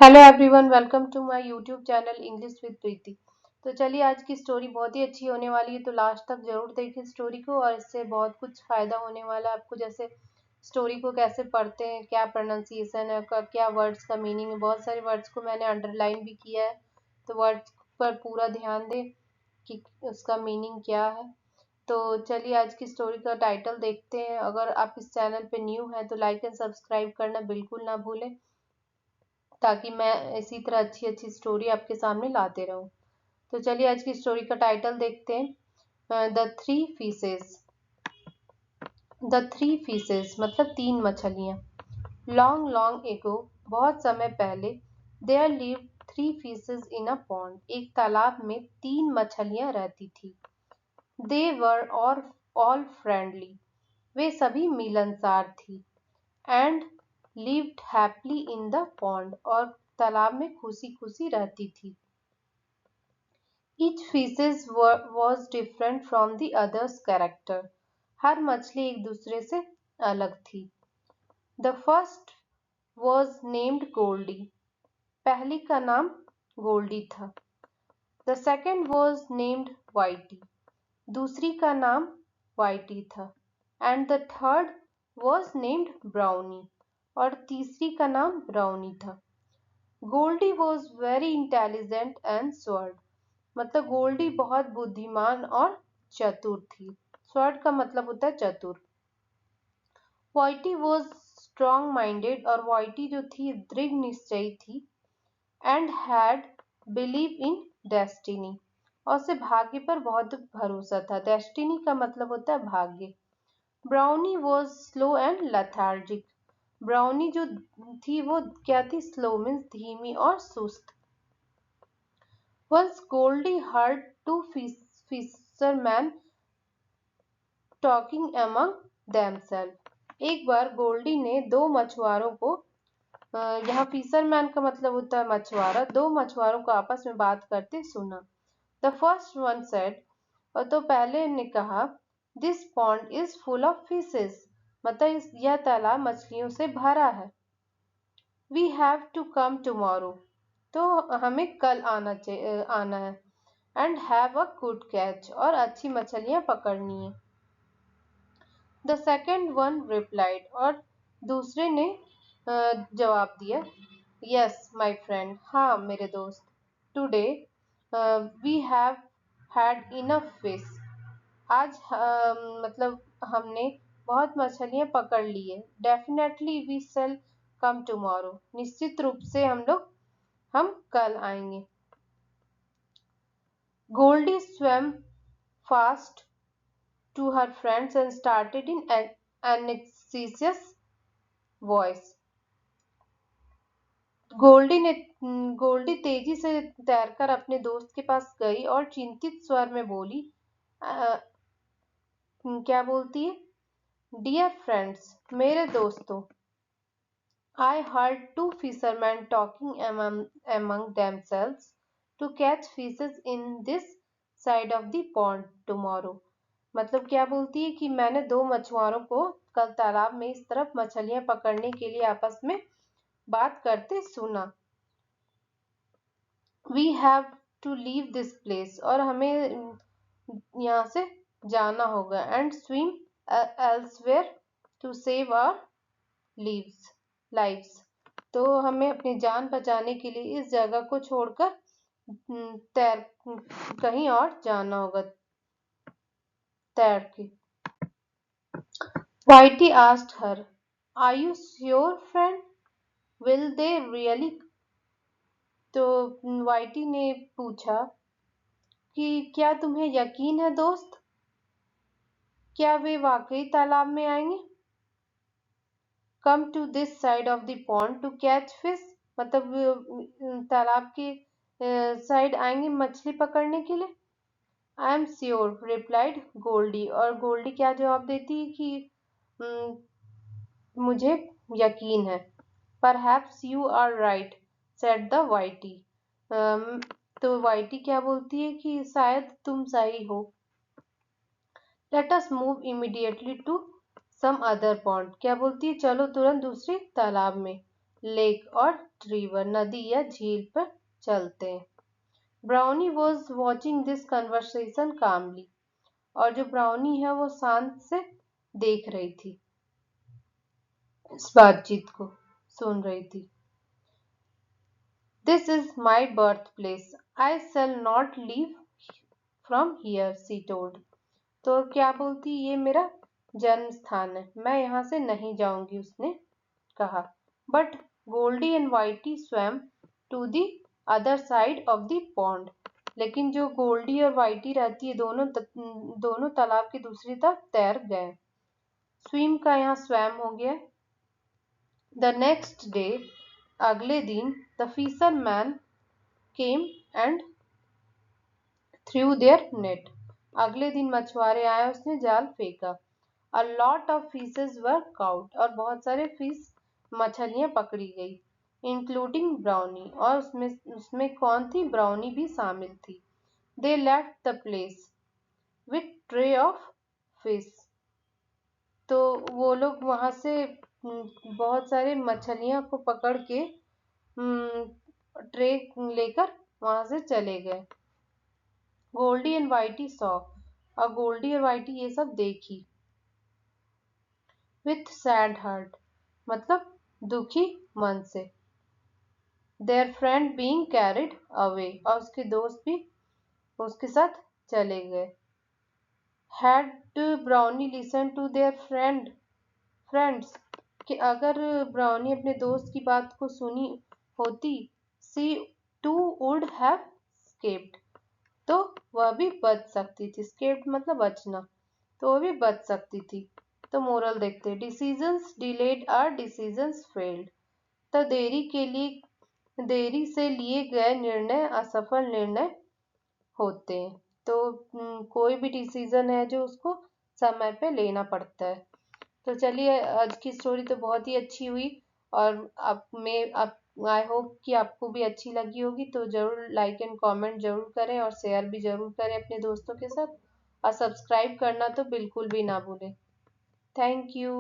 Hello everyone, welcome to my YouTube channel English with Preeti. तो चलिए, आज की स्टोरी बहुत ही अच्छी होने वाली है, तो लास्ट तक जरूर देखिए स्टोरी को और इससे बहुत कुछ फायदा होने वाला है आपको। जैसे स्टोरी को कैसे पढ़ते हैं, क्या प्रोनाउंसिएशन है, क्या वर्ड्स का मीनिंग है। बहुत सारे वर्ड्स को मैंने अंडरलाइन भी किया है, तो वर्ड्स पर पूरा ध्यान दें कि उसका मीनिंग क्या है। तो चलिए, आज की स्टोरी का टाइटल देखते हैं। अगर आप इस चैनल पे न्यू हैं तो लाइक एंड सब्सक्राइब करना बिल्कुल ना भूलें, ताकि मैं इसी तरह अच्छी अच्छी स्टोरी आपके सामने लाते रहूं। तो चलिए, आज की स्टोरी का टाइटल देखते हैं, the three fishes. The three fishes मतलब तीन मछलियां। लॉन्ग लॉन्ग एगो, बहुत समय पहले, there lived three fishes in a pond. एक तालाब में तीन मछलियां रहती थी। दे वर ऑल फ्रेंडली, वे सभी मिलनसार थी। And lived happily in the pond, और तालाब में खुशी खुशी रहती थी। Each species was different from the other's character. हर मछली एक दूसरे से अलग थी। The first was named Goldie. पहली का नाम गोल्डी था। The second was named Whitey. दूसरी का नाम वाइटी था। And the third was named Brownie. और तीसरी का नाम ब्राउनी था। Goldy was very intelligent and shrewd. मतलब गोल्डी बहुत बुद्धिमान और चतुर थी। स्वर्ण का मतलब होता है चतुर। वाइटी वॉज स्ट्रॉन्ग माइंडेड, और वाइटी जो थी दृढ़ निश्चयी थी। And had believe in destiny, और उसे भाग्य पर बहुत भरोसा था। डेस्टिनी का मतलब होता है भाग्य। Brownie was slow and lethargic. Brownie जो थी वो क्या थी? स्लो मीन्स धीमी और सुस्त। Once Goldie heard two fishermen talking among themselves. एक बार गोल्डी ने दो मछुआरों को, यहाँ फिशरमैन का मतलब होता है मछुआरा, दो मछुआरों को आपस में बात करते सुना। द फर्स्ट वन सेड, और तो पहले ने कहा, this pond is full of fishes, मतलब यह तालाब मछलियों से भरा है। We have to come tomorrow, तो हमें कल आना है। And have a good catch, और अच्छी मछलियां पकड़नी है। द सेकेंड वन रिप्लाइड, और दूसरे ने जवाब दिया, यस माई फ्रेंड, हाँ मेरे दोस्त। Today we have had enough fish, आज मतलब हमने बहुत मछलियां पकड़ ली है। Definitely we shall come tomorrow, निश्चित रूप से हम कल आएंगे। Goldy swam fast to her friends and started in an anxious voice. Goldy तेजी से तैरकर अपने दोस्त के पास गई और चिंतित स्वर में बोली, "अ, क्या बोलती है? डियर फ्रेंड्स, मेरे दोस्तों, I heard two fishermen talking among themselves to catch fishes in this side of the pond tomorrow." मतलब क्या बोलती है कि मैंने दो मछुआरों को कल तालाब में इस तरफ मछलियां पकड़ने के लिए आपस में बात करते सुना। We have to leave this place, और हमें यहाँ से जाना होगा। And swim elsewhere to save our lives, तो हमें अपनी जान बचाने के लिए इस जगह को छोड़कर तैर कहीं और जाना होगा तैर के। Whitey asked her, are you sure friend, will they really? तो वाइटी ने पूछा कि क्या तुम्हें यकीन है दोस्त, क्या वे वाकई तालाब में आएंगे? Come to this side of the pond to catch fish, मतलब तालाब के साइड आएंगे मछली पकड़ने के लिए। I am sure replied Goldie, और गोल्डी क्या जवाब देती है कि मुझे यकीन है। Perhaps you are right, said the Whitey. तो वाइटी क्या बोलती है कि शायद तुम सही हो। Let us move immediately to some other pond, क्या बोलती है, चलो तुरंत दूसरे तालाब में, लेक और रिवर, नदी या झील पर चलते हैं। Brownie was watching this conversation calmly, और जो ब्राउनी है वो शांत से देख रही थी, इस बातचीत को सुन रही थी। This is my birth place, I shall not leave from here, C told. तो क्या बोलती, ये मेरा जन्म स्थान है, मैं यहाँ से नहीं जाऊंगी, उसने कहा। But Goldie and Whitey swam to the other side of the pond, लेकिन जो गोल्डी और वाइटी रहती है दोनों तालाब की दूसरी तरफ तैर गए। स्विम का यहाँ स्वैम हो गया। द नेक्स्ट डे, अगले दिन, the fisherman came and through their net, अगले दिन मछुआरे आए, उसने जाल फेंका। A lot of fishes were cout, और बहुत सारे फिश मछलियां पकड़ी गई, इंक्लूडिंग ब्राउनी, और उसमें कौन थी, ब्राउनी भी शामिल थी। They left the place with tray of fish, तो वो लोग वहां से बहुत सारे मछलियां को पकड़ के ट्रे लेकर वहां से चले गए। गोल्डी एंड वाइटी सॉ, और गोल्डी और वाइटी ये सब देखी। विथ सैड हार्ट, मतलब दुखी मन से। Their friend being carried away, और उसके दोस्त भी उसके साथ चले गए। Had Brownie listen to their friends, कि अगर ब्राउनी अपने दोस्त की बात को सुनी होती, सी टू वुड हैव स्केप्ड, तो वह भी बच सकती थी। स्केप्ड मतलब बचना, तो वह भी बच सकती थी। तो मोरल देखते, decisions delayed are decisions failed, तो देरी से लिए गए निर्णय असफल निर्णय होते हैं। तो कोई भी डिसीजन है जो उसको समय पे लेना पड़ता है। तो चलिए, आज की स्टोरी तो बहुत ही अच्छी हुई, और आप आई होप कि आपको भी अच्छी लगी होगी। तो जरूर लाइक एंड कमेंट जरूर करें, और शेयर भी जरूर करें अपने दोस्तों के साथ, और सब्सक्राइब करना तो बिल्कुल भी ना भूलें। Thank you.